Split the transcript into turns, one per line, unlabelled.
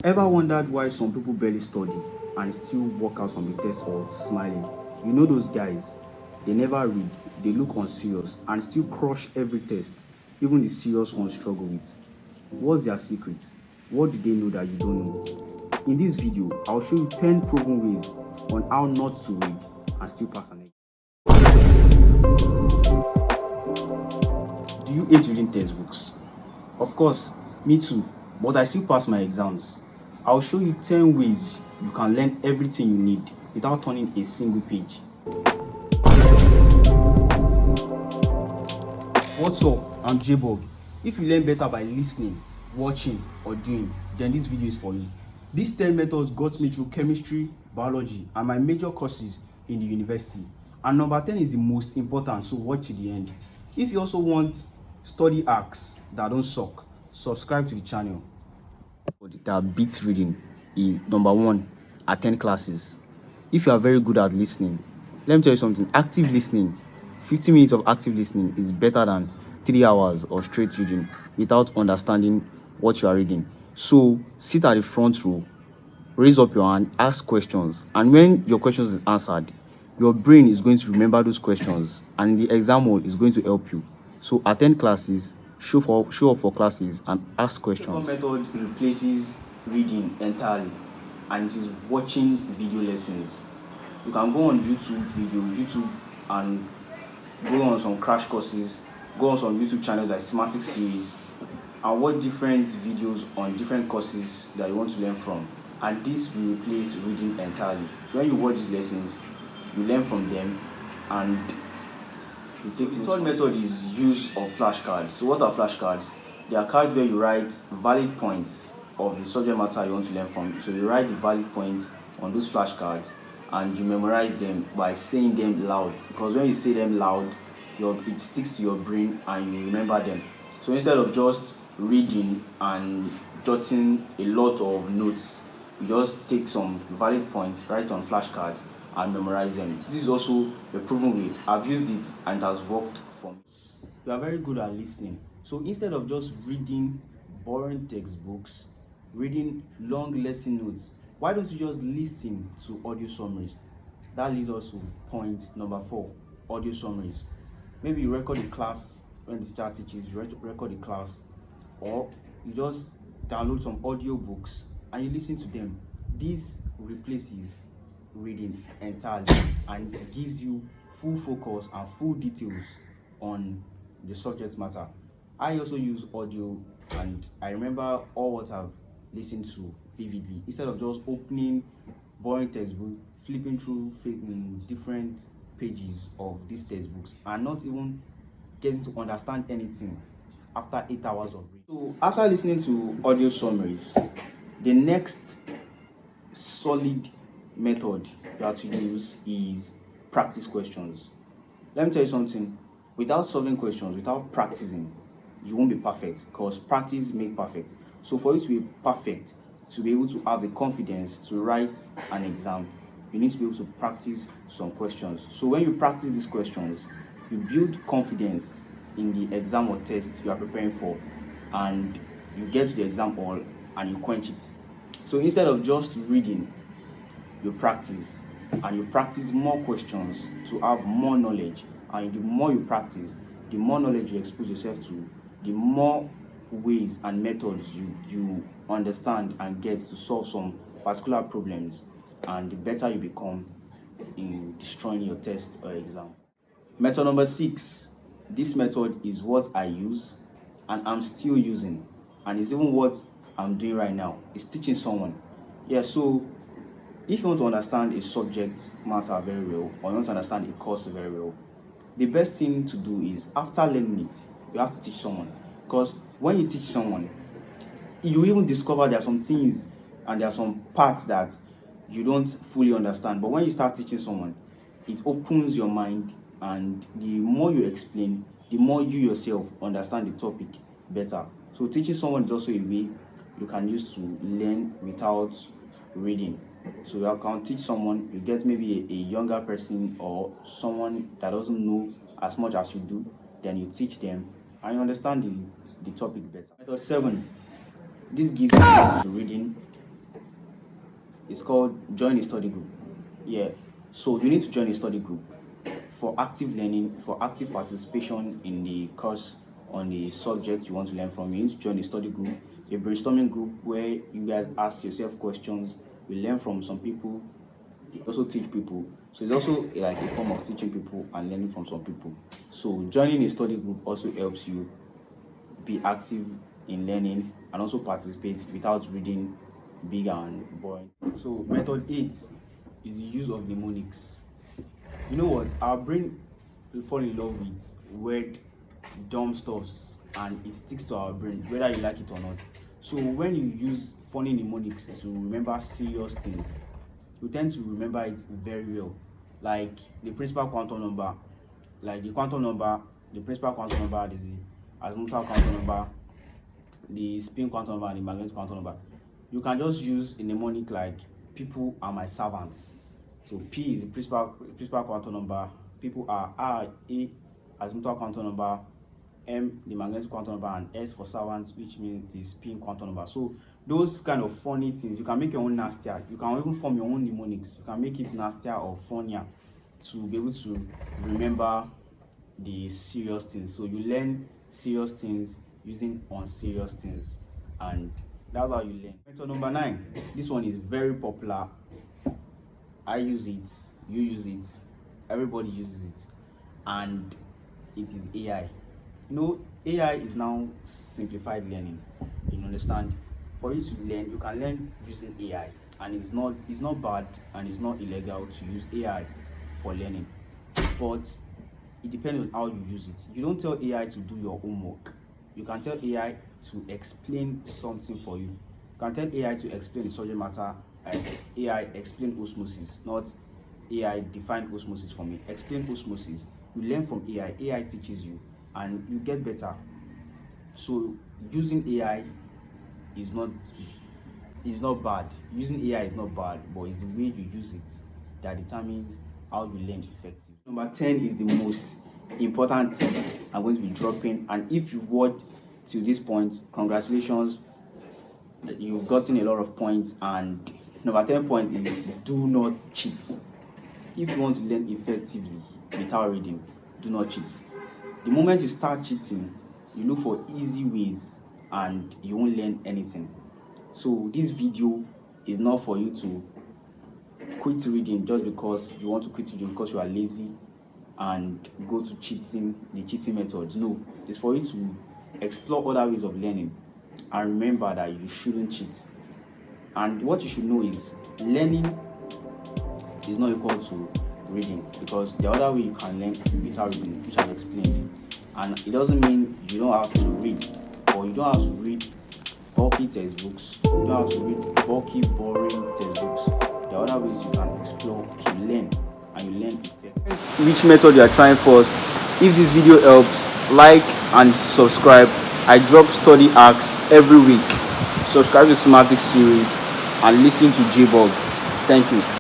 Ever wondered why some people barely study and still walk out from the test hall smiling? You know those guys, they never read, they look unserious and still crush every test, even the serious ones struggle with. What's their secret? What do they know that you don't know? In this video, I'll show you 10 proven ways on how not to read and still pass an exam. Do you hate reading textbooks? Of course, me too, but I still pass my exams. I'll show you 10 ways you can learn everything you need without turning a single page. What's up? I'm J-Bog. If you learn better by listening, watching, or doing, then this video is for you. These 10 methods got me through chemistry, biology, and my major courses in the university. And number 10 is the most important, so watch to the end. If you also want study hacks that don't suck, subscribe to the channel. That beats reading is number 1, attend classes. If you are very good at listening, let me tell you something, active listening, 50 minutes of active listening is better than 3 hours of straight reading without understanding what you are reading. So sit at the front row, raise up your hand, ask questions, and when your questions is answered, your brain is going to remember those questions and the exam hall is going to help you. So attend classes, show up for classes, and ask questions. The second method replaces reading entirely, and it is watching video lessons. You can go on YouTube and go on some crash courses, go on some YouTube channels like Scimathics series, and watch different videos on different courses that you want to learn from. And this will replace reading entirely. When you watch these lessons, you learn from them and you take. The third method is use of flashcards. So what are flashcards? They are cards where you write valid points of the subject matter you want to learn from. So you write the valid points on those flashcards and you memorize them by saying them loud, because when you say them loud, it sticks to your brain and you remember them. So instead of just reading and jotting a lot of notes, you just take some valid points, write on flashcards, and memorize them. This is also a proven way. I've used it and it has worked for me. You are very good at listening. So instead of just reading boring textbooks, reading long lesson notes, why don't you just listen to audio summaries? That leads us to point number 4, audio summaries. Maybe you record a class when the teacher teaches, you record a class, or you just download some audio books and you listen to them. This replaces reading entirely and it gives you full focus and full details on the subject matter. I also use audio and I remember all what I've listened to vividly instead of just opening boring textbook, flipping through different pages of these textbooks and not even getting to understand anything after 8 hours of reading. So after listening to audio summaries, the next solid method you have to use is practice questions. Let me tell you something, without solving questions, without practicing, you won't be perfect, because practice makes perfect. So for you to be perfect, to be able to have the confidence to write an exam, you need to be able to practice some questions. So when you practice these questions, you build confidence in the exam or test you are preparing for, and you get to the exam hall and you quench it. So instead of just reading, you practice, and you practice more questions to have more knowledge. And the more you practice, the more knowledge you expose yourself to, the more ways and methods you understand and get to solve some particular problems, and the better you become in destroying your test or exam. Method number 6. This method is what I use and I'm still using, and it's even what I'm doing right now. It's teaching someone. So if you want to understand a subject matter very well, or you want to understand a course very well, the best thing to do is, after learning it, you have to teach someone. Because when you teach someone, you even discover there are some things and there are some parts that you don't fully understand. But when you start teaching someone, it opens your mind, and the more you explain, the more you yourself understand the topic better. So teaching someone is also a way you can use to learn without reading. So you can teach someone, you get maybe a younger person or someone that doesn't know as much as you do, then you teach them and you understand the topic better. Method 7. This gives you to reading It's called join a study group. Yeah, so you need to join a study group for active learning, for active participation in the course on the subject you want to learn from. You need to join a study group, a brainstorming group where you guys ask yourself questions, you learn from some people, you also teach people. So it's also like a form of teaching people and learning from some people. So joining a study group also helps you be active in learning and also participate without reading big and boring. So method 8 is the use of mnemonics. You know what? Our brain will fall in love with weird, dumb stuffs, and it sticks to our brain, whether you like it or not. So when you use funny mnemonics to remember serious things, you tend to remember it very well. Like the principal quantum number, like the quantum number, the principal quantum number, the azimuthal quantum number, the spin quantum number, and the magnetic quantum number. You can just use a mnemonic like people are my servants. So P is the principal quantum number, people are R, A, azimuthal quantum number, M, the magnetic quantum number, and S for servants, which means the spin quantum number. So those kind of funny things, you can make your own nastier. You can even form your own mnemonics. You can make it nastier or funnier to be able to remember the serious things. So you learn serious things using unserious things, and that's how you learn. Method number 9. This one is very popular. I use it, you use it, everybody uses it, and it is AI. You know, AI is now simplified learning. You understand? For you to learn, you can learn using AI, and it's not bad and it's not illegal to use AI for learning. But it depends on how you use it. You don't tell AI to do your homework. You can tell AI to explain something for you. You can tell AI to explain the subject matter. AI explain osmosis, not AI define osmosis for me. Explain osmosis. You learn from AI. AI teaches you, and you get better. So using AI is not bad. Using AI is not bad, but it's the way you use it that determines how you learn effective. Number 10 is the most important thing I'm going to be dropping, and if you've watched till this point, congratulations, you've gotten a lot of points. And number 10 point is do not cheat. If you want to learn effectively without reading, do not cheat. The moment you start cheating, you look for easy ways and you won't learn anything. So this video is not for you to quit reading just because you want to quit reading because you are lazy and go to the cheating methods. No, it's for you to explore other ways of learning, and remember that you shouldn't cheat. And what you should know is learning is not equal to reading, because the other way you can learn without reading, which I've explained. And it doesn't mean you don't have to read, or you don't have to read bulky textbooks, you don't have to read bulky, boring textbooks. There are other ways you can explore to learn, and you learn effectively. Which method you are trying first. If this video helps, like and subscribe. I drop study hacks every week. Subscribe to Scimathics series and listen to J-Bug. Thank you.